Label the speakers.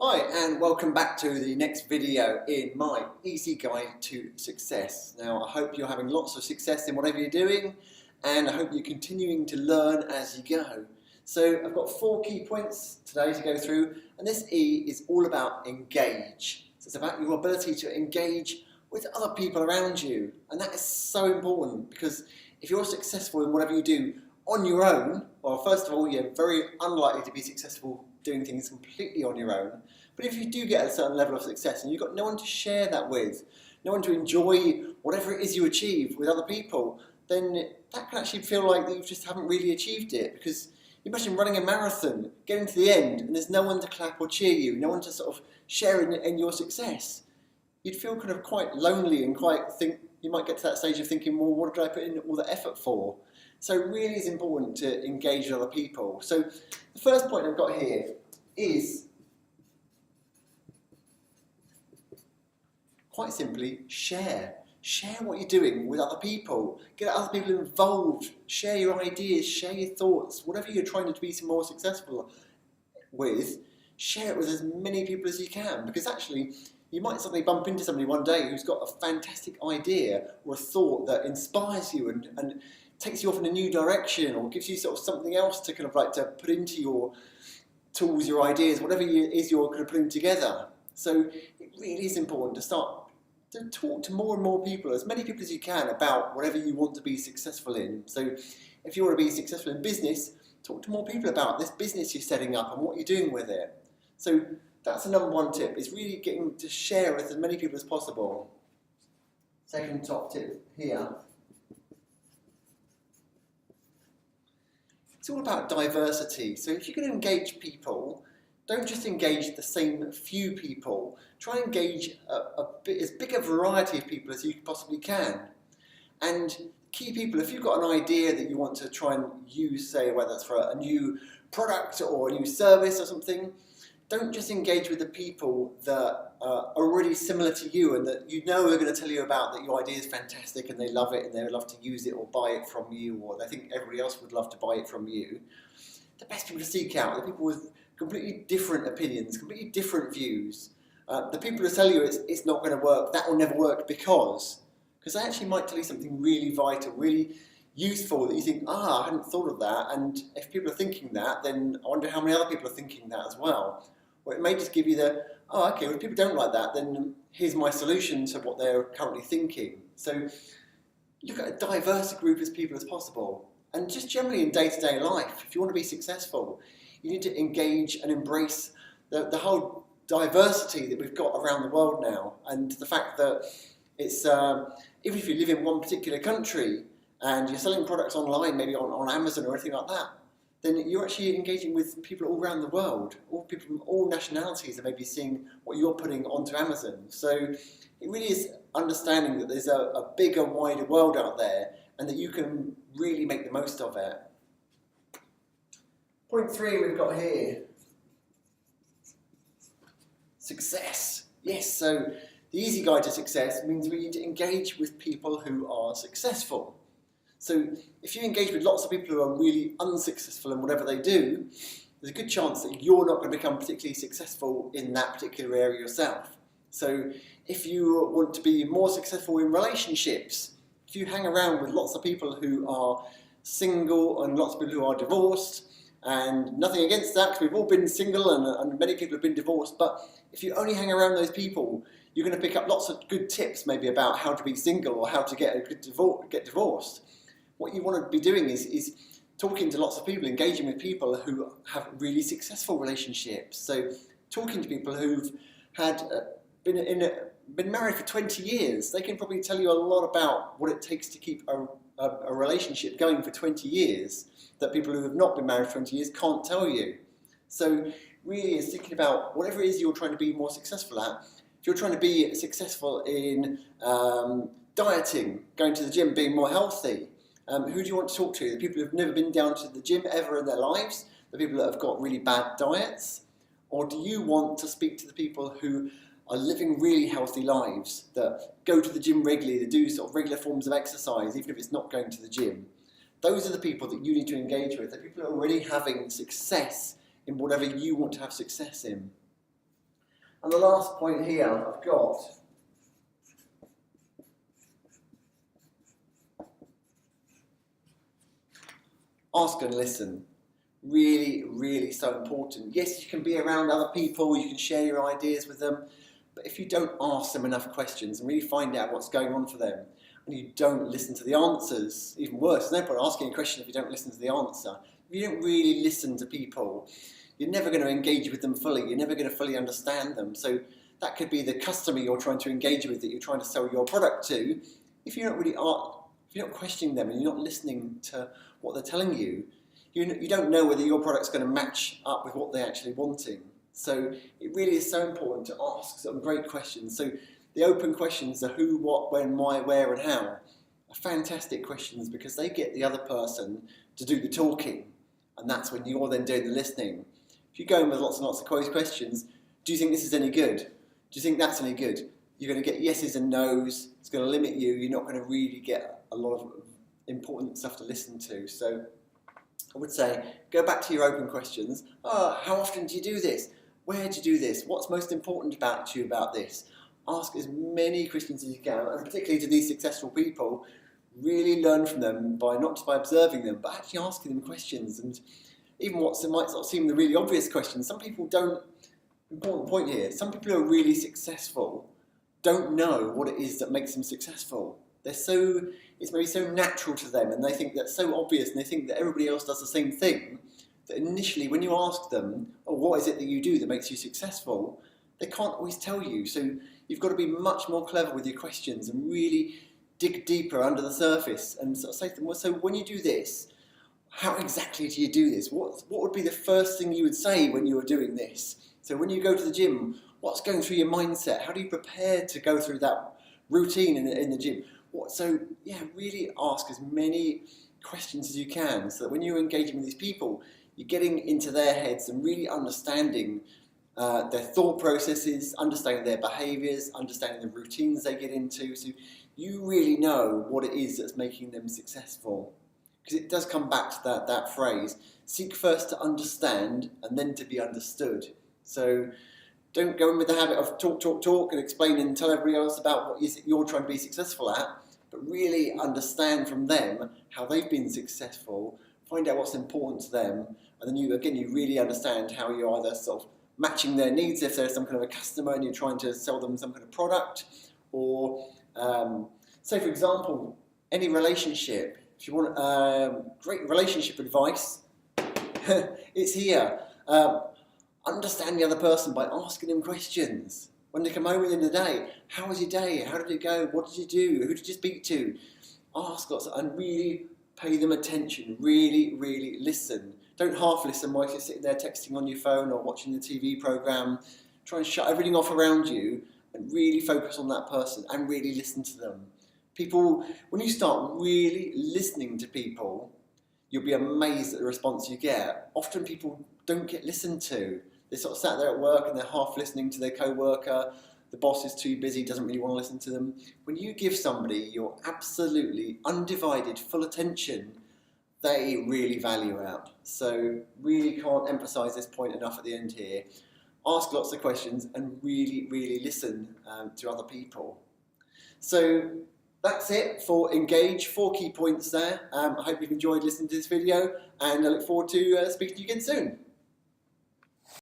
Speaker 1: Hi and welcome back to the next video in my easy guide to success. Now I hope you're having lots of success in whatever you're doing and I hope you're continuing to learn as you go. So I've got 4 key points today to go through, and this E is all about engage. So it's about your ability to engage with other people around you, and that is so important because if you're successful in whatever you do on your own, well, first of all, you're very unlikely to be successful doing things completely on your own. But if you do get a certain level of success and you've got no one to share that with, no one to enjoy whatever it is you achieve with other people, then that can actually feel like that you just haven't really achieved it. Because imagine running a marathon, getting to the end, and there's no one to clap or cheer you, no one to sort of share in your success. You'd feel kind of quite lonely and you might get to that stage of thinking, well, what did I put in all the effort for? So it really is important to engage with other people. So the first point I've got here is, quite simply, share. Share what you're doing with other people. Get other people involved. Share your ideas, share your thoughts. Whatever you're trying to be more successful with, share it with as many people as you can. Because actually, you might suddenly bump into somebody one day who's got a fantastic idea or a thought that inspires you and takes you off in a new direction, or gives you sort of something else to kind of like to put into your tools, your ideas, whatever it is you're kind of putting together. So it really is important to start to talk to more and more people, as many people as you can, about whatever you want to be successful in. So if you want to be successful in business, talk to more people about this business you're setting up and what you're doing with it. So that's the number 1 tip, is really getting to share with as many people as possible. Second top tip here. It's all about diversity. So if you're going to engage people, don't just engage the same few people. Try and engage as big a variety of people as you possibly can. And key people, if you've got an idea that you want to try and use, say whether it's for a new product or a new service or something, don't just engage with the people that are already similar to you and that you know are going to tell you about that your idea is fantastic and they love it and they would love to use it or buy it from you, or they think everybody else would love to buy it from you. The best people to seek out are the people with completely different opinions, completely different views. The people who tell you it's not going to work, that will never work because they actually might tell you something really vital, really useful that you think, I hadn't thought of that, and if people are thinking that, then I wonder how many other people are thinking that as well. Or it may just give you okay, well, if people don't like that, then here's my solution to what they're currently thinking. So look at a diverse group of people as possible. And just generally in day-to-day life, if you want to be successful, you need to engage and embrace the whole diversity that we've got around the world now, and the fact that it's, even if you live in one particular country and you're selling products online, maybe on Amazon or anything like that, then you're actually engaging with people all around the world, all people from all nationalities that may be seeing what you're putting onto Amazon. So it really is understanding that there's a bigger, wider world out there and that you can really make the most of it. Point 3 we've got here. Success. Yes, so the easy guide to success means we need to engage with people who are successful. So if you engage with lots of people who are really unsuccessful in whatever they do, there's a good chance that you're not going to become particularly successful in that particular area yourself. So if you want to be more successful in relationships, if you hang around with lots of people who are single and lots of people who are divorced, and nothing against that, because we've all been single and many people have been divorced, but if you only hang around those people, you're going to pick up lots of good tips maybe about how to be single or how to get divorced. What you want to be doing is talking to lots of people, engaging with people who have really successful relationships. So talking to people who've had been married for 20 years, they can probably tell you a lot about what it takes to keep a relationship going for 20 years that people who have not been married for 20 years can't tell you. So really is thinking about whatever it is you're trying to be more successful at. If you're trying to be successful in dieting, going to the gym, being more healthy, who do you want to talk to? The people who've never been down to the gym ever in their lives? The people that have got really bad diets? Or do you want to speak to the people who are living really healthy lives, that go to the gym regularly, that do sort of regular forms of exercise, even if it's not going to the gym? Those are the people that you need to engage with, the people who are already having success in whatever you want to have success in. And the last point here I've got, ask and listen. Really, really so important. Yes, you can be around other people, you can share your ideas with them, but if you don't ask them enough questions and really find out what's going on for them, and you don't listen to the answers, even worse, there's no point asking a question if you don't listen to the answer. If you don't really listen to people, you're never going to engage with them fully, you're never going to fully understand them. So that could be the customer you're trying to engage with, that you're trying to sell your product to. If you're not questioning them and you're not listening to what they're telling you, you don't know whether your product's going to match up with what they're actually wanting. So it really is so important to ask some great questions. So the open questions, the who, what, when, why, where and how, are fantastic questions because they get the other person to do the talking, and that's when you're then doing the listening. If you go in with lots and lots of questions, do you think this is any good? Do you think that's any good? You're going to get yeses and nos, it's going to limit you, you're not going to really get a lot of important stuff to listen to. So I would say, go back to your open questions. How often do you do this? Where do you do this? What's most important about you about this? Ask as many questions as you can, and particularly to these successful people, really learn from them not just by observing them, but actually asking them questions. And even what might not seem the really obvious questions, some people don't, important point here, some people who are really successful don't know what it is that makes them successful. It's maybe so natural to them, and they think that's so obvious, and they think that everybody else does the same thing, that initially when you ask them, what is it that you do that makes you successful, they can't always tell you. So you've got to be much more clever with your questions and really dig deeper under the surface and sort of say to them, well, so when you do this, how exactly do you do this? What would be the first thing you would say when you were doing this? So when you go to the gym, what's going through your mindset? How do you prepare to go through that routine in the gym? So yeah, really ask as many questions as you can, so that when you're engaging with these people, you're getting into their heads and really understanding their thought processes, understanding their behaviours, understanding the routines they get into, so you really know what it is that's making them successful. Because it does come back to that phrase, seek first to understand and then to be understood. So don't go in with the habit of talk and explain and tell everybody else about what you're trying to be successful at, but really understand from them how they've been successful, find out what's important to them, and then you really understand how you're either sort of matching their needs if they're some kind of a customer and you're trying to sell them some kind of product, or say for example, any relationship. If you want great relationship advice, it's here. Understand the other person by asking them questions. When they come home at the end of the day, how was your day? How did it go? What did you do? Who did you speak to? Ask lots and really pay them attention. Really, really listen. Don't half listen while you're sitting there texting on your phone or watching the TV programme. Try and shut everything off around you and really focus on that person and really listen to them. People, when you start really listening to people, you'll be amazed at the response you get. Often people don't get listened to. They're sort of sat there at work and they're half listening to their co-worker. The boss is too busy, doesn't really want to listen to them. When you give somebody your absolutely undivided full attention, they really value out. So really can't emphasise this point enough at the end here. Ask lots of questions and really, really listen to other people. So that's it for Engage, 4 key points there. I hope you've enjoyed listening to this video, and I look forward to speaking to you again soon.